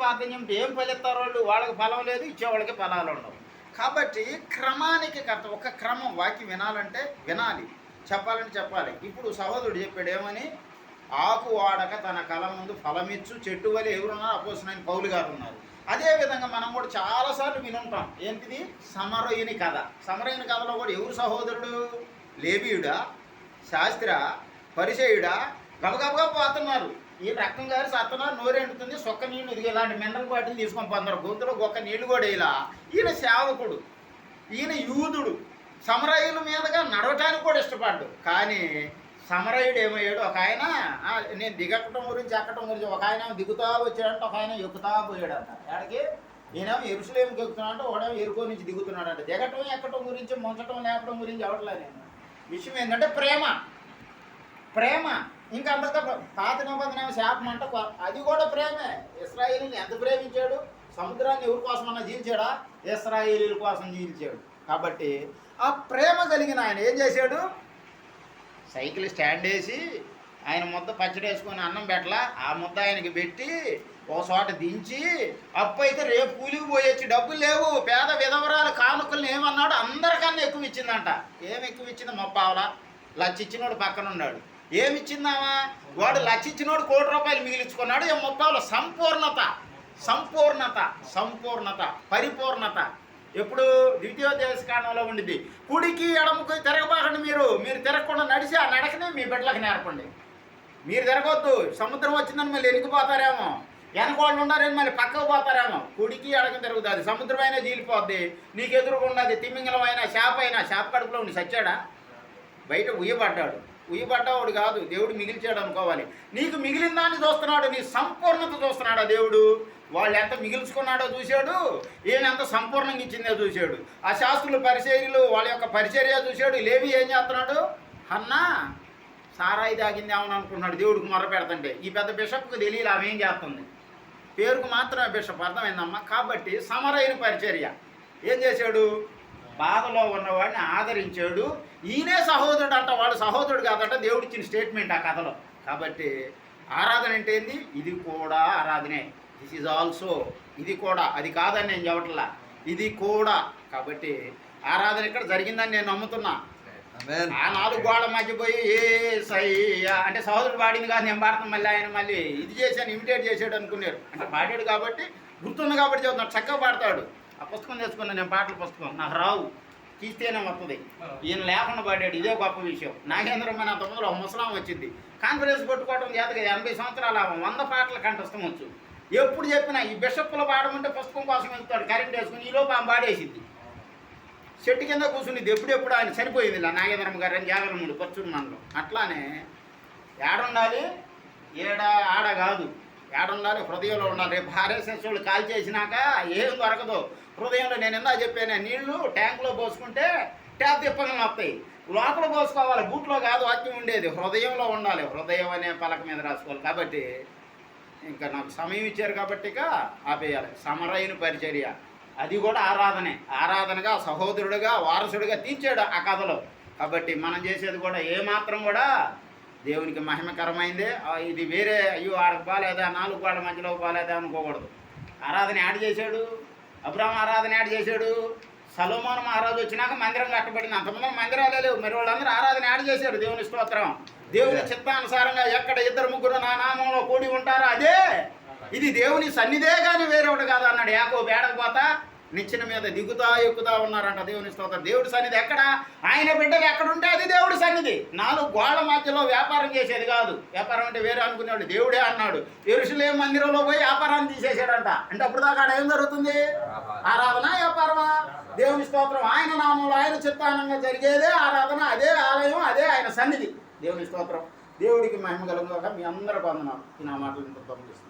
ప్రార్థన చెప్తే ఏం ఫలిస్తారు వాళ్ళు? వాళ్ళకి ఫలం లేదు, ఇచ్చేవాళ్ళకి ఫలాలు ఉండవు. కాబట్టి క్రమానికి ఒక క్రమం. వాక్యం వినాలంటే వినాలి, చెప్పాలంటే చెప్పాలి. ఇప్పుడు సహోదరుడు చెప్పాడు ఏమని? ఆకు వాడక తన కళ ముందు ఫలమిచ్చు చెట్టు వలె ఎవరున్నారు? అపోస్తలుడైన పౌలు గారు ఉన్నారు. అదేవిధంగా మనం కూడా చాలాసార్లు వినుంటాం. ఏంటిది? సమరయుని కథ. సమరయుని కథలో కూడా ఎవరు సహోదరుడు? లేవీయుడా, శాస్త్ర, పరిచయుడా? గబగబగా పోతున్నారు. ఈ రక్తం గారి సత్తన్నారు, నోరెండుతుంది, సొక్క నీళ్ళు ఇది ఇలాంటి మినరల్ బాటిల్ తీసుకొని పోతున్నారు. గొంతులో గొక్క నీళ్లు కూడా ఇలా. ఈయన సేవకుడు, ఈయన యూదుడు, సమరయుల మీదుగా నడవటానికి కూడా ఇష్టపడ్డు. కానీ సమరయుడు ఏమయ్యాడు? ఒక ఆయన నేను దిగటం గురించి ఎక్కటం గురించి, ఒక ఆయన దిగుతా వచ్చాడంటే, ఒక ఆయన ఎక్కుతా పోయాడంట. ఎక్కడికి? ఈయనేమో యెరూషలేముకి ఎక్కుతున్నాడంటే, ఒకడేమో ఎరుకో నుంచి దిగుతున్నాడంట. దిగటం ఎక్కటం గురించి, ముంచటం లేపడం గురించి అవట్లేదు. నేను విషయం ఏంటంటే ప్రేమ. ప్రేమ ఇంకా అంతగా పాత నిబంధన శాపం అంటే అది కూడా ప్రేమే. ఇశ్రాయేలీని ఎంత ప్రేమించాడు? సముద్రాన్ని ఎవరి కోసమన్నా జీల్చాడా? ఇశ్రాయేలీల కోసం జీల్చాడు. కాబట్టి ఆ ప్రేమ కలిగిన ఆయన ఏం చేశాడు? సైకిల్ స్టాండ్ వేసి ఆయన ముద్ద పచ్చడి వేసుకొని అన్నం పెట్టలా, ఆ ముద్ద ఆయనకి పెట్టి ఒక చోట దించి, అప్పు అయితే రేపు కూలికి పోయొచ్చి, డబ్బులు లేవు, పేద విధవరాలు కానుకలను ఏమన్నాడు? అందరికన్నా ఎక్కువ ఇచ్చిందంట. ఏమి ఎక్కువ ఇచ్చింది? ముప్పావలా. లక్ష ఇచ్చినోడు పక్కన ఉన్నాడు. ఏమిచ్చిందామా? వాడు లక్ష ఇచ్చినోడు ₹1,00,000 మిగిలించుకున్నాడు. ముప్పావల సంపూర్ణత, సంపూర్ణత, సంపూర్ణత, పరిపూర్ణత. ఎప్పుడు? ద్వితీయోపదేశకాండంలో ఉండిద్ది. కుడికి ఎడమకు తిరగబాకండి. మీరు తిరగకుండా నడిచి ఆ నడకనే మీ బిడ్డలకు నేర్పండి. మీరు తిరగొద్దు. సముద్రం వచ్చిందని మళ్ళీ వెనుకపోతారేమో, వెనకోళ్ళు ఉన్నారని మళ్ళీ పక్కకు పోతారేమో. కుడికి ఎడకు తిరుగుతుంది. సముద్రం అయినా జీలిపోద్ది, నీకు ఎదురుకున్నది తిమ్మింగలం అయినా, చేప కడుపులో ఉండి సచ్చాడా? బయట ఉయ్యబడ్డాడు కాదు, దేవుడు మిగిల్చాడు అనుకోవాలి. నీకు మిగిలిన దాన్ని చూస్తున్నాడు, నీ సంపూర్ణత చూస్తున్నాడు ఆ దేవుడు. వాళ్ళు ఎంత మిగిల్చుకున్నాడో చూశాడు, ఈయన ఎంత సంపూర్ణంగా ఇచ్చిందో చూశాడు. ఆ శాస్త్రులు, పరిచర్యలు, వాళ్ళ యొక్క పరిచర్య చూశాడు. లేవి ఏం చేస్తున్నాడు? హన్నా సారాయి తాగింది ఏమని అనుకున్నాడు. దేవుడికి మొర్ర పెడతంటే ఈ పెద్ద బిషప్కి తెలియదు ఆమె ఏం చేస్తుంది. పేరుకు మాత్రమే బిషప్, అర్థమైందమ్మా. కాబట్టి సమరైన పరిచర్య ఏం చేశాడు? బాధలో ఉన్నవాడిని ఆదరించాడు. ఈయనే సహోదరుడు అంట, వాడు సహోదరుడు కాదంట. దేవుడు ఇచ్చిన స్టేట్మెంట్ ఆ కథలో. కాబట్టి ఆరాధన అంటే ఏంది? ఇది కూడా ఆరాధనే. దిస్ ఈజ్ ఆల్సో, ఇది కూడా, అది కాదని నేను చెప్పట్లా, ఇది కూడా. కాబట్టి ఆరాధన ఇక్కడ జరిగిందని నేను నమ్ముతున్నా. ఆ 4 గోడల మధ్య పోయి యేసయ్యా అంటే సహోదరుడు పాడింది కాదు, నేను పాడతాను. మళ్ళీ ఆయన మళ్ళీ ఇది చేశాను, ఇమిటేట్ చేసాడు అనుకున్నారు. అంటే పాడాడు కాబట్టి, గుర్తుంది కాబట్టి చదువుతున్నాడు, చక్కగా పాడతాడు. ఆ పుస్తకం తెచ్చుకున్నాను నేను, పాటల పుస్తకం. నాకు రావు, తీస్తేనే వస్తుంది. ఈయన లేకుండా పాడాడు, ఇదే గొప్ప విషయం. నాగేంద్ర మన 9లో ఒక ముసలాం వచ్చింది, కాన్ఫరెన్స్ కొట్టుకోవడం చేతగా 80 సంవత్సరాల 100 పాటలు కంఠస్థం వచ్చు. ఎప్పుడు చెప్పినా ఈ బిషప్లో పాడమంటే పుస్తకం కోసం వెళ్తాడు, కరెంట్ వేసుకుని. ఈలోపు ఆమె పాడేసింది, చెట్టు కింద కూర్చుంది. ఎప్పుడెప్పుడు ఆయన చనిపోయింది ఇలా నాగేంద్రమ్మ గారు అని జాగరముడు పచ్చూరు మండలం. అట్లానే ఏడుండాలి? ఆడ కాదు, ఏడుండాలి? హృదయంలో ఉండాలి. రేపు ఆర్ఎస్ఎస్ వాళ్ళు కాల్ చేసినాక ఏం దొరకదు హృదయంలో. నేను ఎందా చెప్పాను, నీళ్లు ట్యాంకులో పోసుకుంటే ట్యాప్ తిప్పగా వస్తాయి, లోపల పోసుకోవాలి, బూట్లో కాదు వాక్యం ఉండేది, హృదయంలో ఉండాలి. హృదయం అనే పలక మీద రాసుకోవాలి. కాబట్టి ఇంకా నాకు సమయం ఇచ్చారు కాబట్టి ఇక ఆపేయాలి. సమరైన పరిచర్య అది కూడా ఆరాధనే. ఆరాధనగా, సహోదరుడుగా, వారసుడిగా తీర్చాడు ఆ కథలో. కాబట్టి మనం చేసేది కూడా ఏమాత్రం కూడా దేవునికి మహిమకరమైందే. ఇది వేరే అయ్యో ఆడకు బాగాలేదా, 4 గోడల మధ్యలో బాగాలేదా అనుకోకూడదు. ఆరాధన యాడ్ చేశాడు, అబ్రాహాం ఆరాధన యాడ్ చేశాడు. సొలొమోను మహారాజు వచ్చినాక మందిరం కట్టబడింది. అంతమంది మందిరాలే లేవు, మరి వాళ్ళందరూ ఆరాధన యాడ్ చేశారు. దేవుని స్తోత్రం. దేవుని చిత్తానుసారంగా ఎక్కడ 2-3 నా నామంలో కూడి ఉంటారో అదే, ఇది దేవుని సన్నిధే కానీ వేరే ఒకటి కాదు అన్నాడు యాకోబు. ఏడకపోతా నిచ్చెన మీద దిగుతా ఎక్కుతా ఉన్నారంట. దేవుని స్తోత్రం. దేవుడి సన్నిధి ఎక్కడ? ఆయన బిడ్డలు ఎక్కడుంటే అది దేవుడి సన్నిధి. 4 గోడల మధ్యలో వ్యాపారం చేసేది కాదు. వ్యాపారం అంటే వేరే అనుకునేవాడు, దేవుడే అన్నాడు. యెరూషలేము మందిరంలో పోయి వ్యాపారాన్ని తీసేసాడంట. అంటే అప్పుడు దాకా ఆడ ఏం జరుగుతుంది? ఆరాధన, వ్యాపారమా? దేవుని స్తోత్రం. ఆయన నామంలో, ఆయన చిత్తానంగా జరిగేదే ఆరాధన, అదే ఆలయం, అదే ఆయన సన్నిధి. దేవుని స్తోత్రం. దేవుడికి మహిమ కలుగుగాక. మీ అందరూ వందనాలు. ఈ నా మాటలు ఇంత పంపిస్తాను.